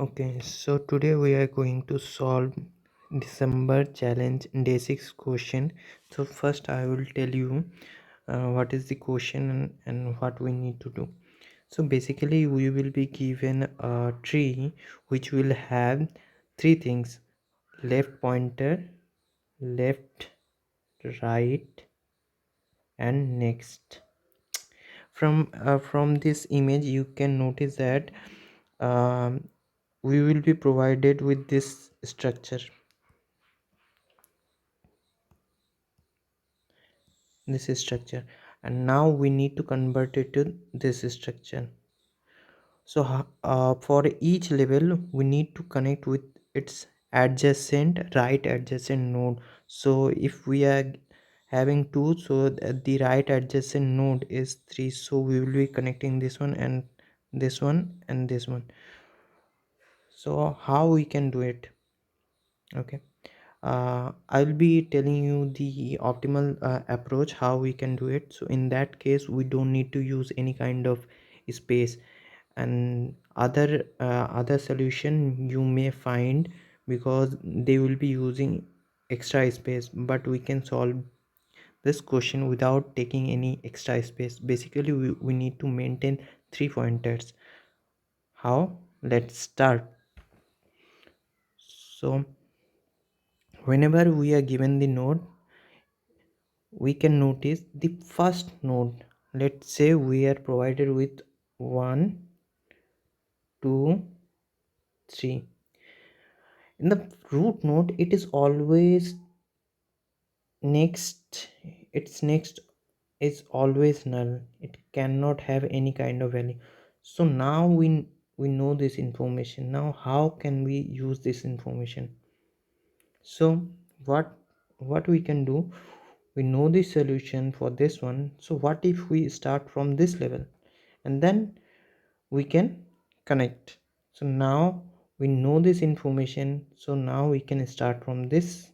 Okay, so today we are going to solve December challenge day 6 question. So first I will tell you what is the question and what we need to do. So basically we will be given a tree which will have three things: left pointer, left, right, and next. From this image you can notice that um, we will be provided with this structure, and now we need to convert it to this structure. So for each level we need to connect with its right adjacent node. So if we are having two, so the right adjacent node is 3, so we will be connecting this one and this one and this one. So how we can do it? Okay, I'll be telling you the optimal approach how we can do it. So in that case we don't need to use any kind of space, and other solution you may find because they will be using extra space, but we can solve this question without taking any extra space. Basically we need to maintain 3 pointers. How? Let's start. So whenever we are given the node, we can notice the first node. Let's say we are provided with 1 2 3. In the root node it is always next, its next is always null, it cannot have any kind of value. So now we know this information. Now how can we use this information? So what we can do, we know the solution for this one. So what if we start from this level and then we can connect? So now we know this information, so now we can start from this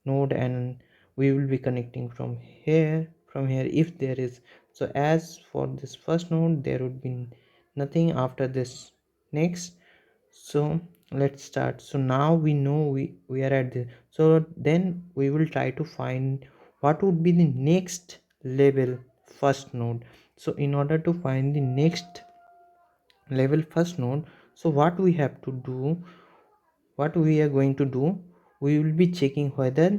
node and we will be connecting from here if there is. So as for this first node there would be nothing after this next. So let's start. So now we know we are at this. So then we will try to find what would be the next level first node. So in order to find the next level first node, so what we are going to do, we will be checking whether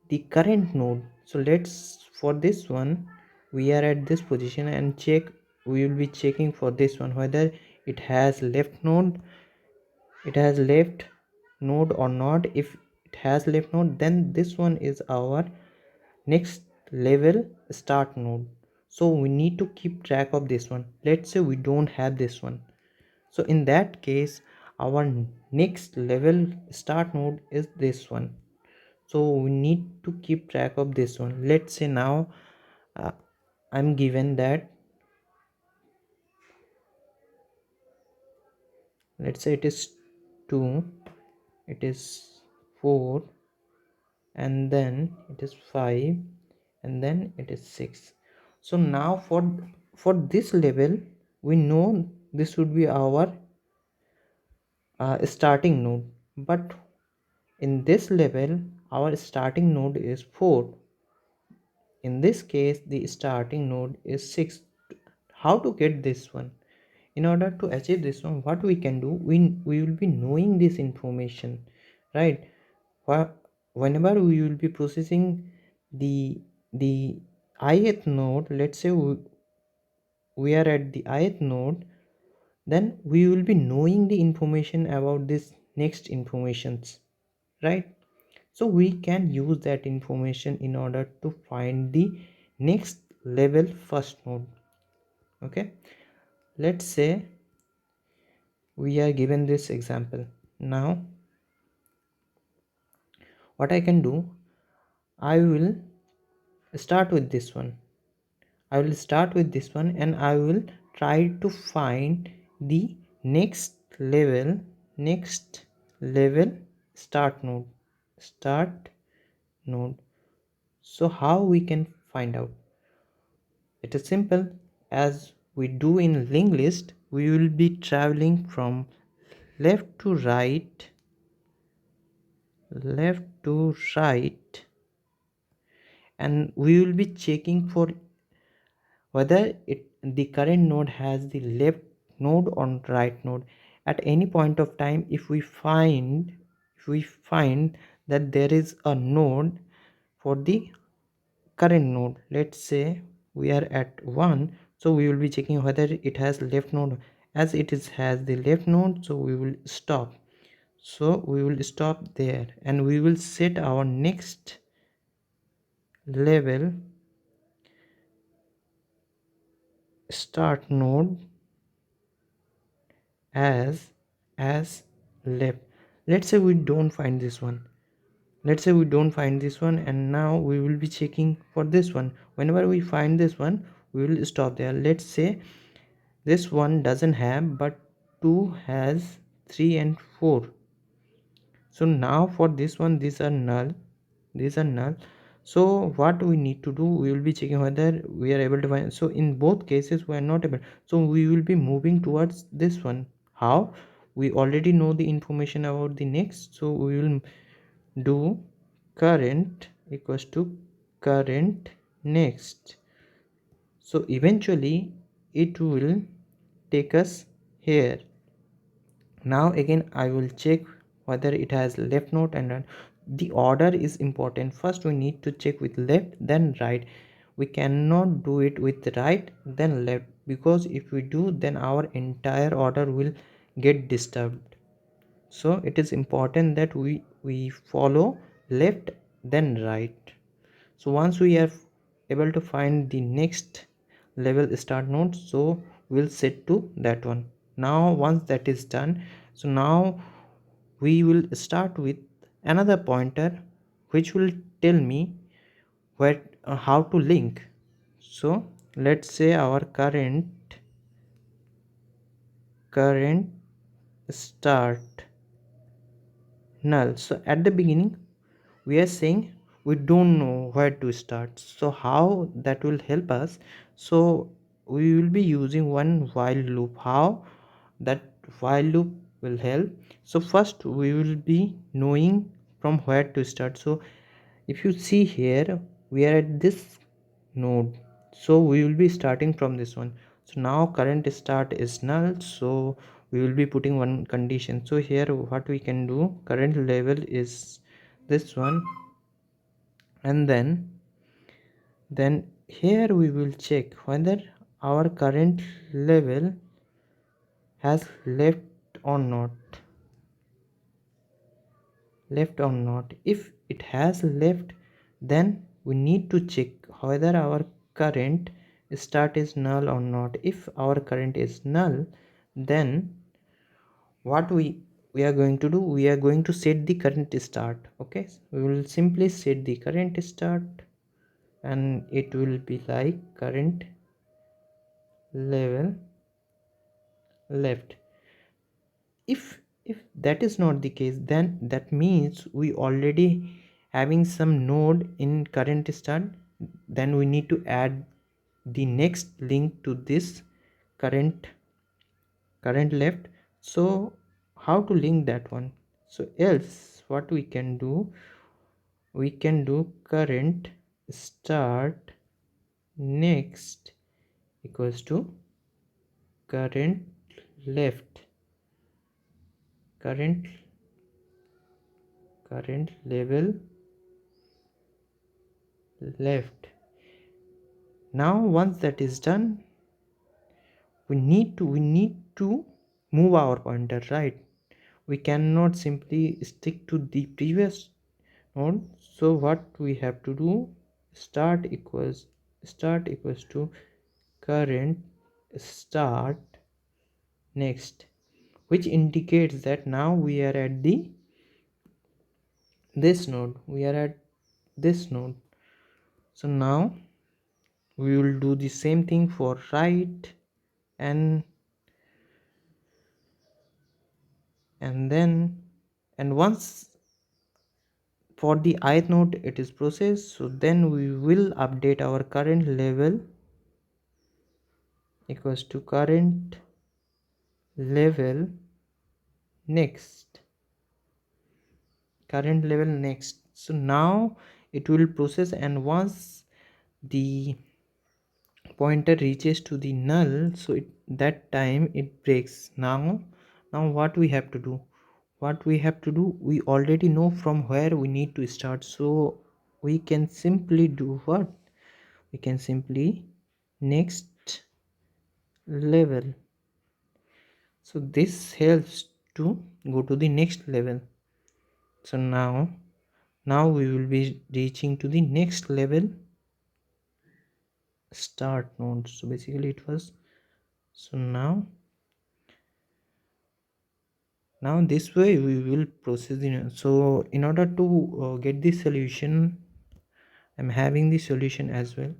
the current node. So let's, for this one we are at this position and check, we will be checking for this one whether it has left node or not. If it has left node, then this one is our next level start node. So we need to keep track of this one. Let's say we don't have this one, so in that case our next level start node is this one. So we need to keep track of this one. Let's say now uh, I'm given that, let's say it is 2, it is 4, and then it is 5, and then it is 6. So now for this level we know this would be our starting node, but in this level our starting node is 4. In this case the starting node is 6. How to get this one? In order to achieve this one, what we can do, we will be knowing this information, right? Whenever we will be processing the ith node, let's say we are at the ith node, then we will be knowing the information about this next informations, right? So we can use that information in order to find the next level first node. Okay, let's say we are given this example. Now what I can do, I will start with this one. And I will try to find the next level start node. So how we can find out? It is simple. As we do in linked list, we will be traveling from left to right, left to right, and we will be checking for whether the current node has the left node or right node. At any point of time, if we find that there is a node for the current node, let's say we are at 1, so we will be checking whether it has left node. As it is has the left node, so we will stop. So we will stop there, and we will set our next level start node as left. Let's say we don't find this one. And now we will be checking for this one. Whenever we find this one, we will stop there. Let's say this one doesn't have, but 2 has 3 and 4. So now for this one, these are null. So what we need to do, we will be checking whether we are able to find. So in both cases we are not able, so we will be moving towards this one. How? We already know the information about the next, so we will do current equals to current next. So eventually it will take us here. Now again I will check whether it has left node and right. The order is important. First we need to check with left, then right. We cannot do it with right then left, because if we do, then our entire order will get disturbed. So it is important that we follow left then right. So once we are able to find the next level start node, so we'll set to that one. Now once that is done, so now we will start with another pointer which will tell me where how to link. So let's say our current start null. So at the beginning we are saying we don't know where to start. So how that will help us? So we will be using one while loop. How that while loop will help? So first we will be knowing from where to start. So if you see here, we are at this node, so we will be starting from this one. So now current start is null, so we will be putting one condition. So here what we can do, current level is this one, and then here we will check whether our current level has left or not. If it has left, then we need to check whether our current start is null or not. If our current is null, then what we are going to do, we are going to set the current start. Okay, we will simply set the current start, and it will be like current level left. If that is not the case, then that means we already having some node in current start. Then we need to add the next link to this current left. So how to link that one? So else what we can do, we can do current start next equals to current left, current current level left. Now once that is done, we need to move our pointer, right? We cannot simply stick to the previous node. So what we have to do, start equals to current start next, which indicates that now we are at this node. So now we will do the same thing for right, and then and once for the ith node it is processed, so then we will update our current level equals to current level next, current level next. So now it will process, and once the pointer reaches to the null, so that time it breaks. Now what we have to do, we already know from where we need to start, so we can simply do what, we can simply next level. So this helps to go to the next level. So now we will be reaching to the next level start node. So basically it was, so now this way we will process the, so in order to get the solution, I'm having the solution as well.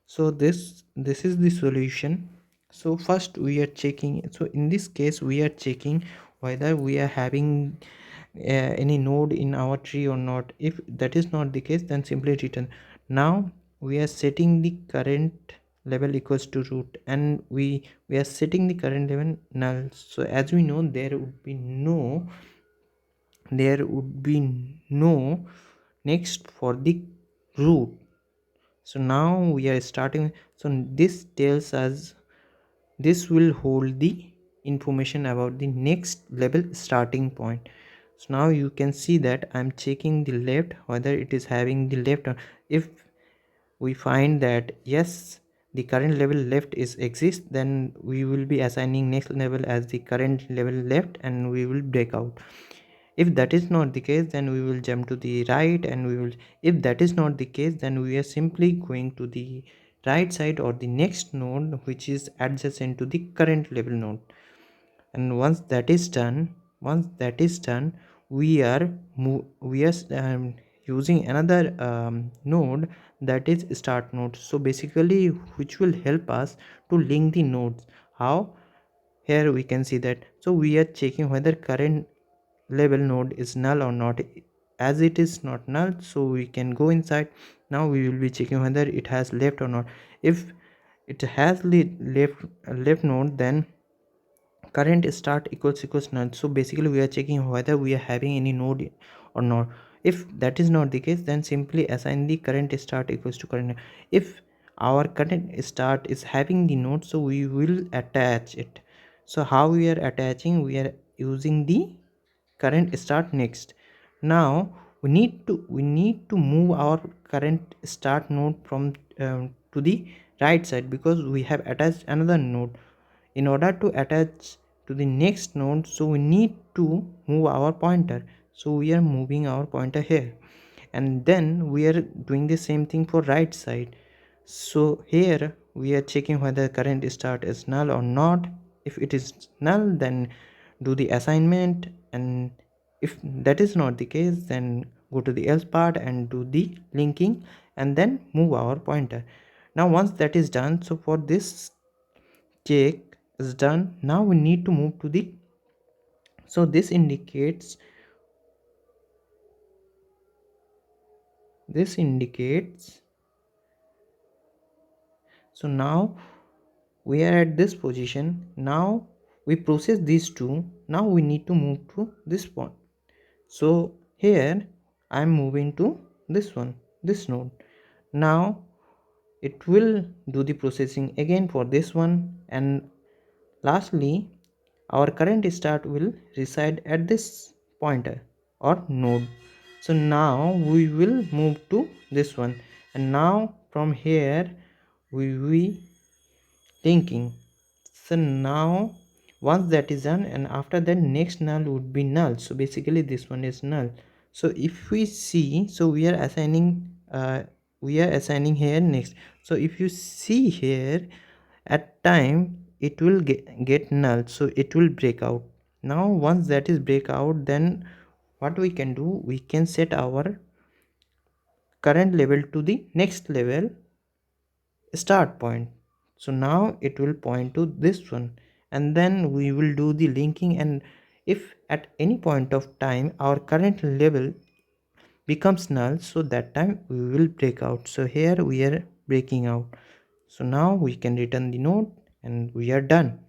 So this is the solution. So first we are checking, so in this case we are checking whether we are having any node in our tree or not. If that is not the case, then simply return. Now we are setting the current level equals to root, and we are setting the current level null. So as we know, there would be no next for the root. So now we are starting, so this tells us, this will hold the information about the next level starting point. So now you can see that I'm checking the left whether it is having the left, or if we find that yes, the current level left is exist, then we will be assigning next level as the current level left, and we will break out. If that is not the case, then we will jump to the right, and we will, if that is not the case, then we are simply going to the right side or the next node which is adjacent to the current level node. And once that is done, we are using another node, that is start node. So basically, which will help us to link the nodes. How? Here we can see that, so we are checking whether current level node is null or not. As it is not null, so we can go inside. Now we will be checking whether it has left or not. If it has left node, then current start equals null. So basically we are checking whether we are having any node or not. If that is not the case, then simply assign the current start equals to current. If our current start is having the node, so we will attach it. So how we are attaching, we are using the current start next. Now we need to move our current start node from to the right side, because we have attached another node. In order to attach to the next node, so we need to move our pointer. So we are moving our pointer here, and then we are doing the same thing for right side. So here we are checking whether current start is null or not. If it is null, then do the assignment, and if that is not the case, then go to the else part and do the linking, and then move our pointer. Now once that is done, so for this check is done, now we need to move to the, so this indicates, so now we are at this position. Now we process these two. Now we need to move to this point. So here I'm moving to this one, this node. Now it will do the processing again for this one, and lastly our current start will reside at this pointer or node. So now we will move to this one, and now from here we thinking. So now once that is done, and after that next null would be null. So basically this one is null. So if we see, so we are assigning here next. So if you see here, at time it will get null, so it will break out. Now once that is break out, then what we can do, we can set our current level to the next level start point. So now it will point to this one, and then we will do the linking. And if at any point of time our current level becomes null, so that time we will break out. So here we are breaking out. So now we can return the node, and we are done.